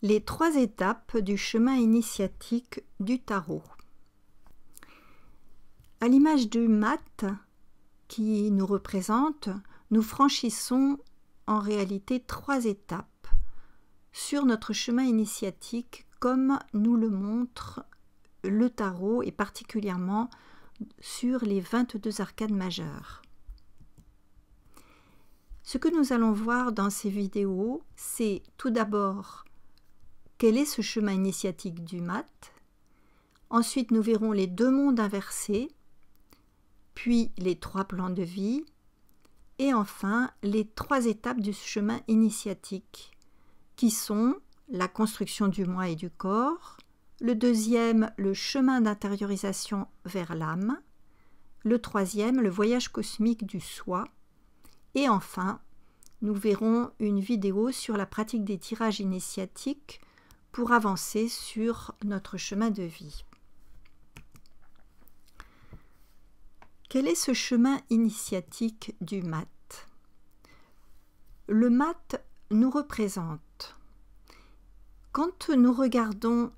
Les 3 étapes du chemin initiatique du tarot. À l'image du mat qui nous représente, nous franchissons en réalité 3 étapes sur notre chemin initiatique comme nous le montre le tarot et particulièrement sur les 22 arcanes majeures. Ce que nous allons voir dans ces vidéos, c'est tout d'abord quel est ce chemin initiatique du mat. Ensuite, nous verrons les 2 mondes inversés, puis les 3 plans de vie, et enfin les 3 étapes du chemin initiatique, qui sont la construction du moi et du corps, le 2e, le chemin d'intériorisation vers l'âme, le 3e, le voyage cosmique du soi, et enfin, nous verrons une vidéo sur la pratique des tirages initiatiques pour avancer sur notre chemin de vie. Quel est ce chemin initiatique du mat? Le mat nous représente. Quand nous regardons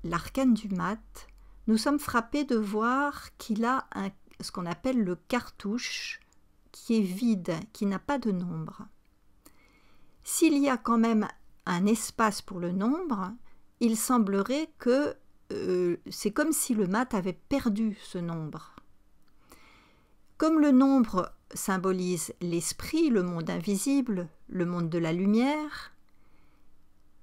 l'arcane du mat, nous sommes frappés de voir qu'il a ce qu'on appelle le cartouche qui est vide, qui n'a pas de nombre. S'il y a quand même un espace pour le nombre, il semblerait que c'est comme si le mat avait perdu ce nombre. Comme le nombre symbolise l'esprit, le monde invisible, le monde de la lumière,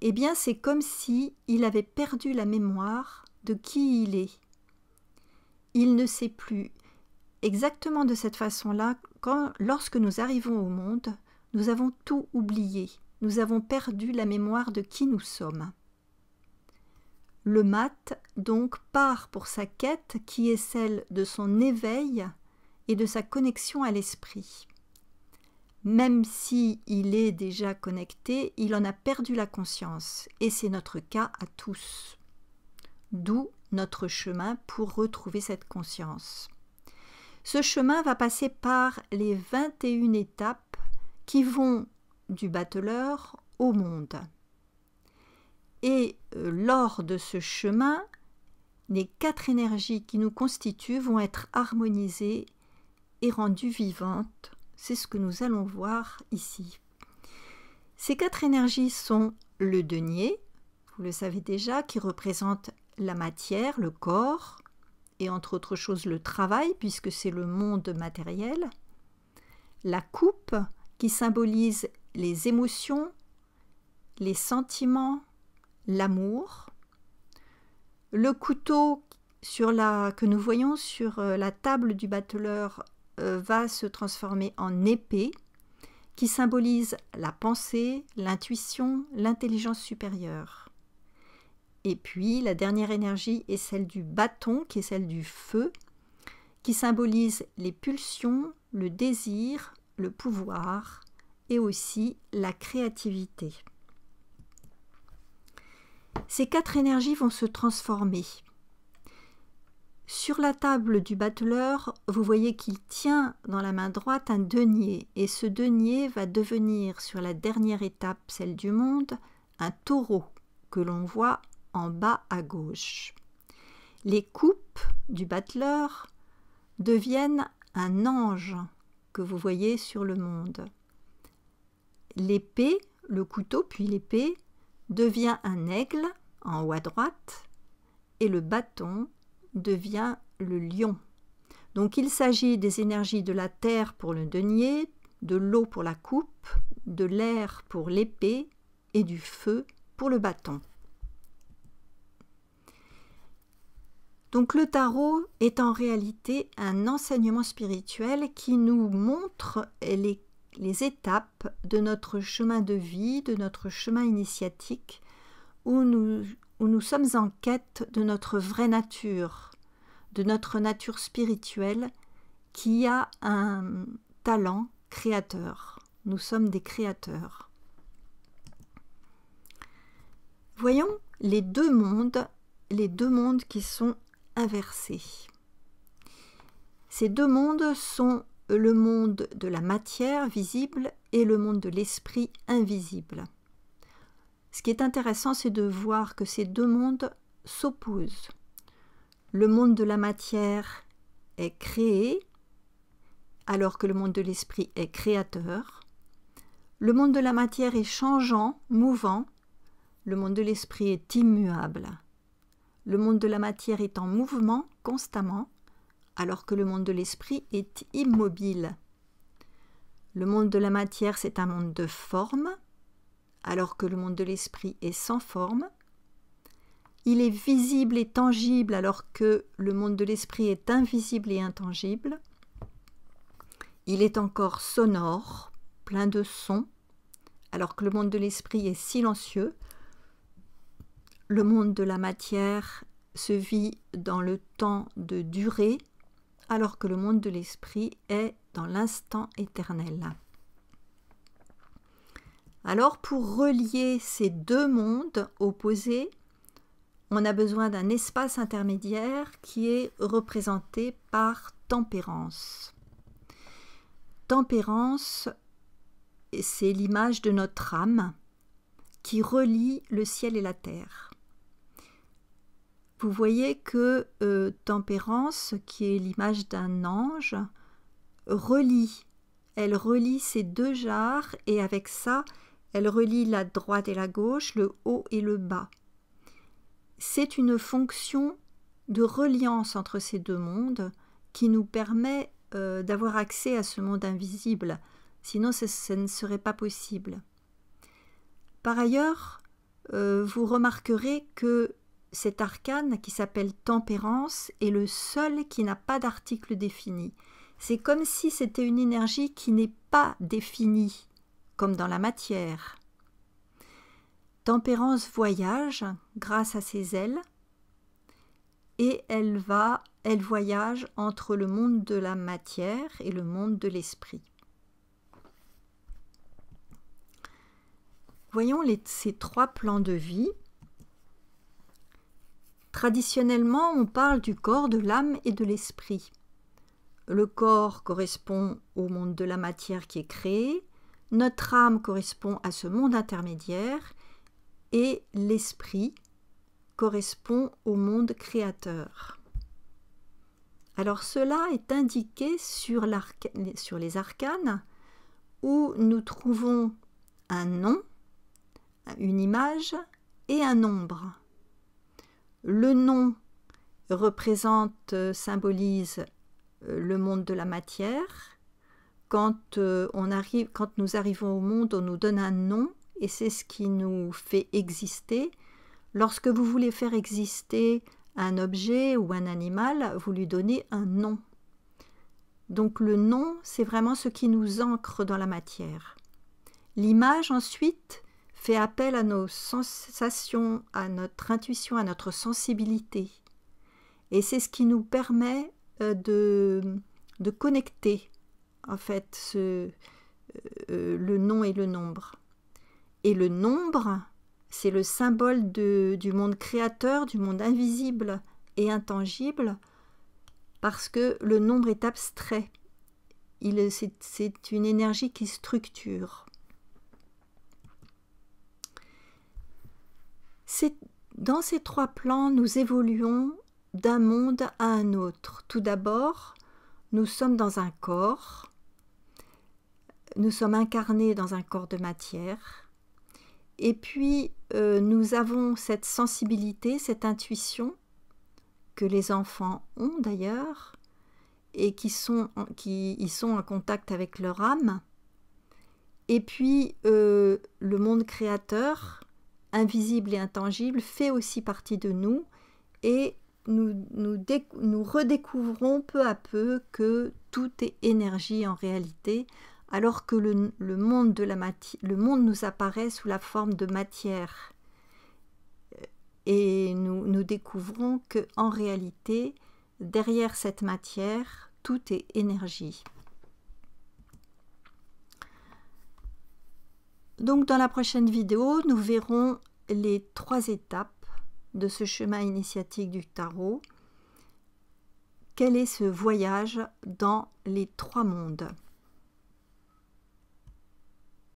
eh bien c'est comme si il avait perdu la mémoire de qui il est. Il ne sait plus. Exactement de cette façon-là, lorsque nous arrivons au monde, nous avons tout oublié. Nous avons perdu la mémoire de qui nous sommes. Le mat, donc, part pour sa quête qui est celle de son éveil et de sa connexion à l'esprit. Même s'il est déjà connecté, il en a perdu la conscience, et c'est notre cas à tous. D'où notre chemin pour retrouver cette conscience. Ce chemin va passer par les 21 étapes qui vont du battleur au monde. Et lors de ce chemin, les 4 énergies qui nous constituent vont être harmonisées et rendues vivantes. C'est ce que nous allons voir ici. Ces 4 énergies sont le denier, vous le savez déjà, qui représente la matière, le corps, et entre autres choses le travail, puisque c'est le monde matériel. La coupe, qui symbolise les émotions, les sentiments, l'amour. Le couteau que nous voyons sur la table du battleur va se transformer en épée, qui symbolise la pensée, l'intuition, l'intelligence supérieure. Et puis, la dernière énergie est celle du bâton, qui est celle du feu, qui symbolise les pulsions, le désir, le pouvoir et aussi la créativité. Ces 4 énergies vont se transformer. Sur la table du battleur, vous voyez qu'il tient dans la main droite un denier, et ce denier va devenir, sur la dernière étape, celle du monde, un taureau que l'on voit en bas à gauche. Les coupes du battleur deviennent un ange que vous voyez sur le monde. L'épée, le couteau puis l'épée, devient un aigle en haut à droite et le bâton devient le lion. Donc il s'agit des énergies de la terre pour le denier, de l'eau pour la coupe, de l'air pour l'épée et du feu pour le bâton. Donc le tarot est en réalité un enseignement spirituel qui nous montre les étapes de notre chemin de vie, de notre chemin initiatique, où nous sommes en quête de notre vraie nature, de notre nature spirituelle qui a un talent créateur. Nous sommes des créateurs. Voyons les deux mondes qui sont inversés. Ces 2 mondes sont le monde de la matière visible et le monde de l'esprit invisible. Ce qui est intéressant, c'est de voir que ces deux mondes s'opposent. Le monde de la matière est créé, alors que le monde de l'esprit est créateur. Le monde de la matière est changeant, mouvant. Le monde de l'esprit est immuable. Le monde de la matière est en mouvement constamment, alors que le monde de l'esprit est immobile. Le monde de la matière, c'est un monde de forme, alors que le monde de l'esprit est sans forme. Il est visible et tangible, alors que le monde de l'esprit est invisible et intangible. Il est encore sonore, plein de sons, alors que le monde de l'esprit est silencieux. Le monde de la matière se vit dans le temps de durée, alors que le monde de l'esprit est dans l'instant éternel. Alors, pour relier ces deux mondes opposés, on a besoin d'un espace intermédiaire qui est représenté par tempérance. Tempérance, c'est l'image de notre âme qui relie le ciel et la terre. Vous voyez que tempérance, qui est l'image d'un ange, elle relie ces deux jarres et avec ça, elle relie la droite et la gauche, le haut et le bas. C'est une fonction de reliance entre ces deux mondes qui nous permet d'avoir accès à ce monde invisible, sinon ce ne serait pas possible. Par ailleurs, vous remarquerez que cet arcane qui s'appelle tempérance est le seul qui n'a pas d'article défini. C'est comme si c'était une énergie qui n'est pas définie, comme dans la matière. Tempérance voyage grâce à ses ailes et elle voyage entre le monde de la matière et le monde de l'esprit. Voyons ces trois plans de vie. Traditionnellement, on parle du corps, de l'âme et de l'esprit. Le corps correspond au monde de la matière qui est créé, notre âme correspond à ce monde intermédiaire et l'esprit correspond au monde créateur. Alors cela est indiqué sur les arcanes où nous trouvons un nom, une image et un nombre. Le nom symbolise le monde de la matière. Quand nous arrivons au monde, on nous donne un nom et c'est ce qui nous fait exister. Lorsque vous voulez faire exister un objet ou un animal, vous lui donnez un nom. Donc le nom, c'est vraiment ce qui nous ancre dans la matière. L'image ensuite fait appel à nos sensations, à notre intuition, à notre sensibilité. Et c'est ce qui nous permet de connecter en fait le nom et le nombre. Et le nombre, c'est le symbole du monde créateur, du monde invisible et intangible, parce que le nombre est abstrait. C'est une énergie qui structure. Dans ces trois plans, nous évoluons d'un monde à un autre. Tout d'abord, nous sommes dans un corps, nous sommes incarnés dans un corps de matière, et puis nous avons cette sensibilité, cette intuition que les enfants ont d'ailleurs, et qui sont en contact avec leur âme, et puis le monde créateur, invisible et intangible, fait aussi partie de nous et nous redécouvrons peu à peu que tout est énergie en réalité, alors que le monde nous apparaît sous la forme de matière. Et nous découvrons qu'en réalité, derrière cette matière, tout est énergie. Donc dans la prochaine vidéo, nous verrons les 3 étapes de ce chemin initiatique du tarot. Quel est ce voyage dans les 3 mondes ?